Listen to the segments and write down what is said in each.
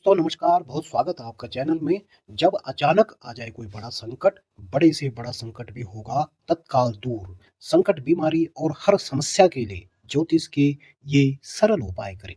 दोस्तों नमस्कार, बहुत स्वागत है आपका चैनल में। जब अचानक आ जाए कोई बड़ा संकट, बड़े से बड़ा संकट भी होगा, तत्काल दूर संकट, बीमारी और हर समस्या के लिए ज्योतिष के ये सरल उपाय करें।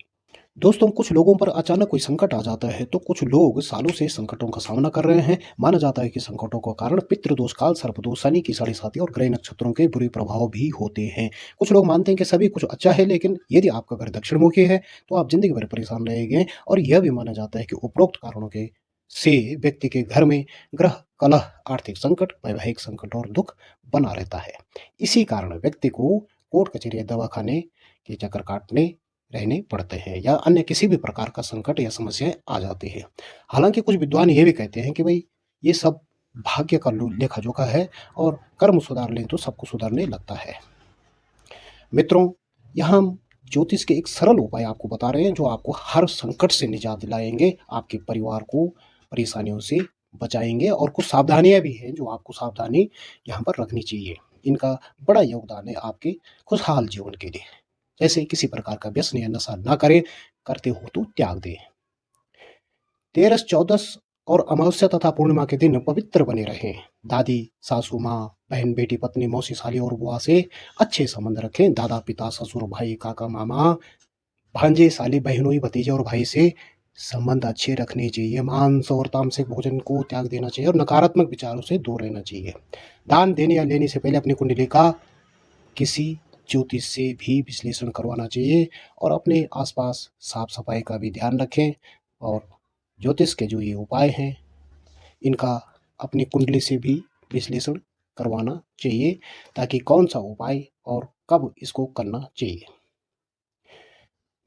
दोस्तों, कुछ लोगों पर अचानक कोई संकट आ जाता है तो कुछ लोग सालों से संकटों का सामना कर रहे हैं। माना जाता है कि संकटों का कारण पितृदोष, काल सर्पदोष, शनि की साढ़े साती और ग्रह नक्षत्रों के बुरे प्रभाव भी होते हैं। कुछ लोग मानते हैं कि सभी कुछ अच्छा है, लेकिन यदि आपका घर दक्षिणमुखी है तो आप जिंदगी भर परेशान रहेंगे। और यह भी माना जाता है कि उपरोक्त कारणों के से व्यक्ति के घर में ग्रह कलह, आर्थिक संकट, वैवाहिक संकट और दुख बना रहता है। इसी कारण व्यक्ति को कोर्ट कचहरी या दवाखाने के चक्कर काटने रहने पड़ते हैं या अन्य किसी भी प्रकार का संकट या समस्याएं आ जाती है। हालांकि कुछ विद्वान ये भी कहते हैं कि भाई ये सब भाग्य का लेखा जोखा है और कर्म सुधार लें तो सब कुछ सुधरने लगता है। मित्रों, यहाँ हम ज्योतिष के एक सरल उपाय आपको बता रहे हैं जो आपको हर संकट से निजात दिलाएंगे, आपके परिवार को परेशानियों से बचाएंगे। और कुछ सावधानियां भी हैं जो आपको सावधानी यहाँ पर रखनी चाहिए। इनका बड़ा योगदान है आपके खुशहाल जीवन के लिए। जैसे किसी प्रकार का व्यसन या नशा ना करें, करते हो तो त्याग दें। तेरस, चौदस और अमावस्या तथा पूर्णिमा के दिन पवित्र बने रहें। दादी, सासू माँ, बहन, बेटी, पत्नी, मौसी, साली और बुआ से अच्छे संबंध रखें। दादा, पिता, ससुर, भाई, काका, मामा, भांजे, साली, बहनोई, भतीजे और भाई से संबंध अच्छे रखने चाहिए। मांस और तामसिक भोजन को त्याग देना चाहिए और नकारात्मक विचारों से दूर रहना चाहिए। दान देने या लेने से पहले अपनी कुंडली का किसी ज्योतिष से भी विश्लेषण करवाना चाहिए और अपने आसपास साफ सफाई का भी ध्यान रखें। और ज्योतिष के जो ये उपाय हैं इनका अपनी कुंडली से भी विश्लेषण करवाना चाहिए ताकि कौन सा उपाय और कब इसको करना चाहिए।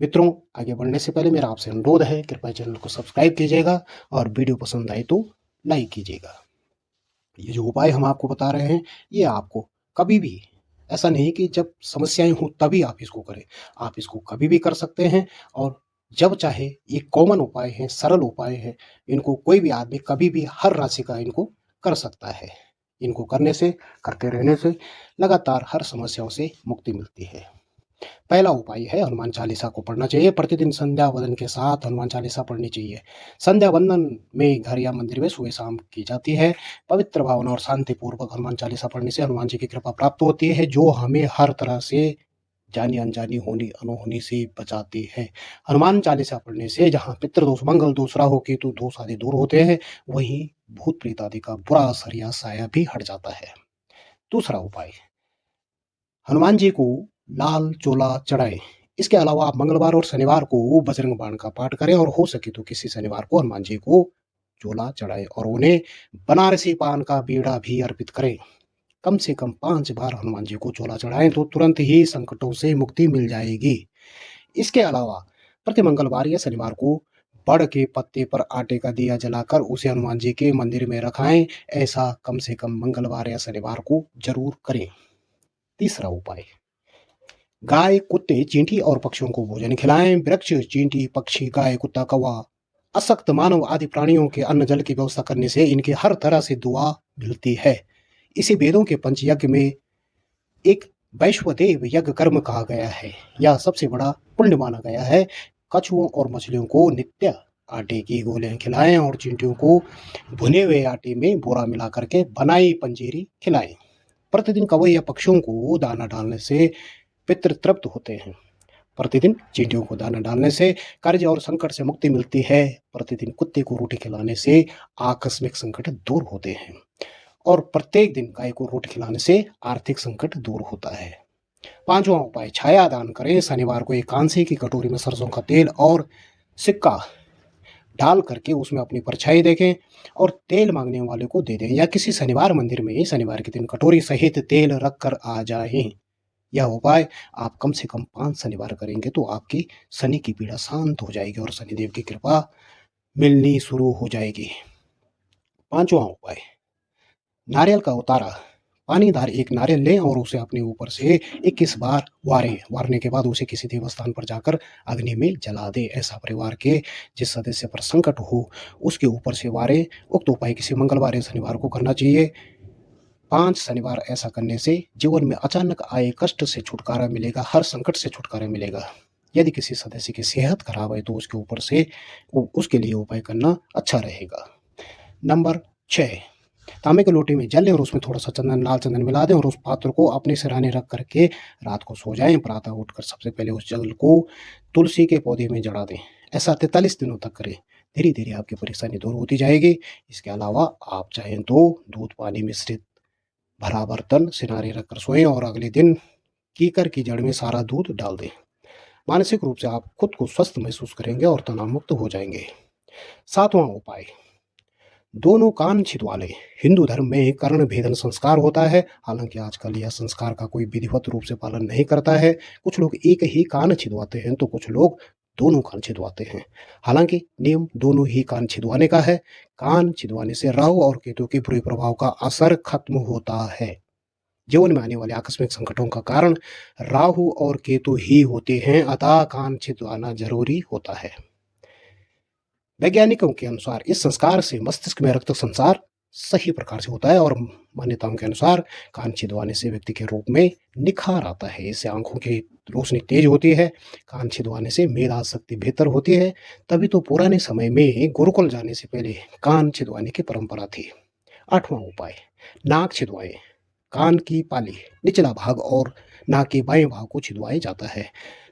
मित्रों, आगे बढ़ने से पहले मेरा आपसे अनुरोध है, कृपया चैनल को सब्सक्राइब कीजिएगा और वीडियो पसंद आए तो लाइक कीजिएगा। ये जो उपाय हम आपको बता रहे हैं ये आपको कभी भी, ऐसा नहीं कि जब समस्याएं हो तभी आप इसको करें, आप इसको कभी भी कर सकते हैं। और जब चाहे, ये कॉमन उपाय है, सरल उपाय है। इनको कोई भी आदमी कभी भी हर राशि का इनको कर सकता है। इनको करने से, करते रहने से लगातार हर समस्याओं से मुक्ति मिलती है। पहला उपाय है हनुमान चालीसा को पढ़ना चाहिए। प्रतिदिन संध्या वंदन के साथ हनुमान चालीसा पढ़नी चाहिए। संध्या वंदन में घर या मंदिर में सुबह शाम की जाती है। पवित्र भावना और शांति पूर्वक हनुमान चालीसा पढ़ने से हनुमान जी की कृपा प्राप्त होती है जो हमें हर तरह से जानी अनजानी, होनी अनहोनी से बचाती है। हनुमान चालीसा पढ़ने से जहाँ पितृदोष, मंगल दोष, राहु केतु दोष आदि दूर होते हैं, वहीं भूत प्रेत आदि का बुरा असर या साया भी हट जाता है। दूसरा उपाय, हनुमान जी को लाल चोला चढ़ाएं। इसके अलावा आप मंगलवार और शनिवार को बजरंग बाण का पाठ करें और हो सके तो किसी शनिवार को हनुमान जी को चोला चढ़ाएं और उन्हें बनारसी पान का बीड़ा भी अर्पित करें। कम से कम 5 बार हनुमान जी को चोला चढ़ाएं तो तुरंत ही संकटों से मुक्ति मिल जाएगी। इसके अलावा प्रति मंगलवार या शनिवार को बड़ के पत्ते पर आटे का दिया जलाकर उसे हनुमान जी के मंदिर में रखाएं। ऐसा कम से कम मंगलवार या शनिवार को जरूर करें। तीसरा उपाय, गाय, कुत्ते, चींटी और पक्षियों को भोजन खिलाएं। वृक्ष, चींटी, पक्षी, गाय, कुत्ता, कौवा, असक्त मानव आदि प्राणियों के अन्न जल की व्यवस्था करने से इनकी हर तरह से दुआ मिलती है। इसे वेदों के पंचयज्ञ में एक वैश्वदेव यज्ञ कर्म कहा गया है। यह सबसे बड़ा पुण्य माना गया है। कछुओं और मछलियों को नित्य आटे की गोलियां खिलाएं और चींटियों को भुने हुए आटे में बोरा मिला करके बनाई पंजीरी खिलाएं। प्रतिदिन कौवे या पक्षियों को दाना डालने से पितृ तृप्त होते हैं। प्रतिदिन चींटियों को दाना डालने से कर्ज और संकट से मुक्ति मिलती है। प्रतिदिन कुत्ते को रोटी खिलाने से आकस्मिक संकट दूर होते हैं और प्रत्येक दिन गाय को रोटी खिलाने से आर्थिक संकट दूर होता है। पांचवा उपाय, छाया दान करें। शनिवार को एक कांसे की कटोरी में सरसों का तेल और सिक्का डाल करके उसमें अपनी परछाई देखें और तेल मांगने वाले को दे दें, या किसी शनिवार मंदिर में शनिवार के दिन कटोरी सहित तेल रख कर आ जाएं। यह उपाय आप कम से कम 5 शनिवार करेंगे तो आपकी शनि की पीड़ा शांत हो जाएगी और शनिदेव की कृपा मिलनी शुरू हो जाएगी। पांचवा उपाय, नारियल का उतारा। पानीदार एक नारियल लें और उसे अपने ऊपर से 21 बार वारें। वारने के बाद उसे किसी देवस्थान पर जाकर अग्नि में जला दें। ऐसा परिवार के जिस सदस्य पर संकट हो उसके ऊपर से वारें। उक्त उपाय किसी मंगलवार या शनिवार को करना चाहिए। 5 शनिवार ऐसा करने से जीवन में अचानक आए कष्ट से छुटकारा मिलेगा, हर संकट से छुटकारा मिलेगा। यदि किसी सदस्य की सेहत खराब है तो उसके ऊपर से उसके लिए उपाय करना अच्छा रहेगा। नंबर 6, तांबे की लोटे में जल लें और उसमें थोड़ा-सा चंदन, लाल चंदन मिला दें और उस पात्र को अपने सिरहाने रख कर के रात को सो जाएँ। प्रातः उठकर सबसे पहले उस जल को तुलसी के पौधे में जड़ा दें। ऐसा 43 दिनों तक करें। धीरे-धीरे आपकी परेशानी दूर होती जाएगी। इसके अलावा आप चाहें तो दूध पानी मिश्रित भरा बर्तन सिरहाने रखकर सोएँ और अगले दिन कीकर की जड़ में सारा दूध डाल दें। मानसिक रूप से आप खुद को स्वस्थ महसूस करेंगे और तनाव मुक्त हो जाएँगे। 7वां उपाय, दोनों कान छिदवा लें। हिंदू धर्म में कर्ण भेदन संस्कार होता है, हालांकि आजकल यह संस्कार का कोई विधिवत रूप से पालन नहीं करता है। कुछ लोग एक ही कान छिदवाते हैं तो कुछ लोग दोनों कान छिदवाते हैं। हालांकि नियम दोनों ही कान छिदवाने का है। कान छिदवाने से राहु और केतु के बुरे प्रभाव का असर खत्म होता है। जीवन में आने वाले आकस्मिक संकटों का कारण राहु और केतु ही होते हैं, अतः कान छिदवाना जरूरी होता है। वैज्ञानिकों के अनुसार इस संस्कार से मस्तिष्क में रक्त संचार सही प्रकार से होता है और मान्यताओं के अनुसार कान छिदवाने से व्यक्ति के रूप में निखार आता है। इससे आंखों की रोशनी तेज होती है। कान छिदवाने से मेधा शक्ति बेहतर होती है। तभी तो पुराने समय में गुरुकुल जाने से पहले कान छिदवाने की परंपरा थी। 8वां उपाय, नाक छिदवाएं। कान की पाली, निचला भाग और नाक के बाएं भाग को छिदवाया जाता है।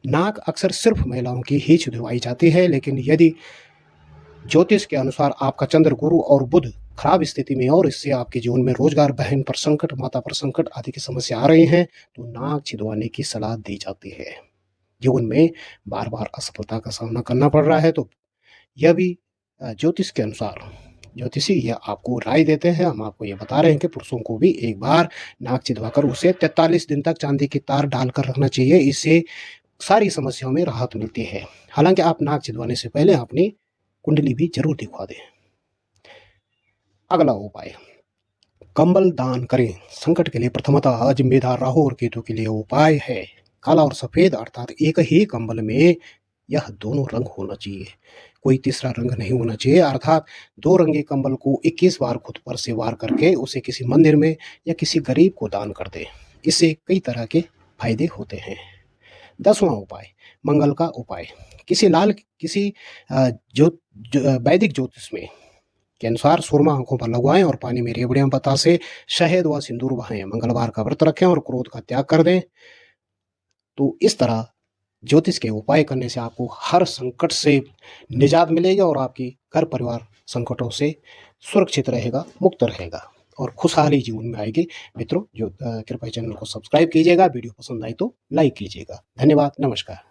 नाक अक्सर सिर्फ महिलाओं की ही छिदवाई जाती है, लेकिन यदि ज्योतिष के अनुसार आपका चंद्र, गुरु और बुध खराब स्थिति में और इससे आपके जीवन में रोजगार, बहन पर संकट, माता पर संकट आदि की समस्या आ रही हैं, तो नाक छिदवाने की सलाह दी जाती है। जीवन में बार बार असफलता का सामना करना पड़ रहा है तो यह भी ज्योतिष के अनुसार ज्योतिषी यह आपको राय देते हैं। हम आपको यह बता रहे हैं कि पुरुषों को भी एक बार नाक छिदवाकर उसे 43 दिन तक चांदी की तार डालकर रखना चाहिए। इससे सारी समस्याओं में राहत मिलती है। हालांकि आप नाक छिदवाने से पहले अपनी कुंडली भी जरूर दिखवा दें। अगला उपाय, कंबल दान करें। संकट के लिए प्रथमतः जिम्मेदार राहु और केतु के लिए उपाय है काला और सफेद, अर्थात एक ही कंबल में यह दोनों रंग होना चाहिए, कोई तीसरा रंग नहीं होना चाहिए। अर्थात 2 रंगे कंबल को 21 बार खुद पर से वार करके उसे किसी मंदिर में या किसी गरीब को दान कर दें। इससे कई तरह के फायदे होते हैं। 10वां उपाय, मंगल का उपाय। किसी वैदिक ज्योतिष में के अनुसार सुरमा आंखों पर लगवाएं और पानी में रेवड़ियां, बतासे, शहद व सिंदूर बहाएं। मंगलवार का व्रत रखें और क्रोध का त्याग कर दें। तो इस तरह ज्योतिष के उपाय करने से आपको हर संकट से निजात मिलेगी और आपकी घर परिवार संकटों से सुरक्षित रहेगा, मुक्त रहेगा और खुशहाली जीवन में आएगी। मित्रों, जो कृपया चैनल को सब्सक्राइब कीजिएगा। वीडियो पसंद आई तो लाइक कीजिएगा। धन्यवाद, नमस्कार।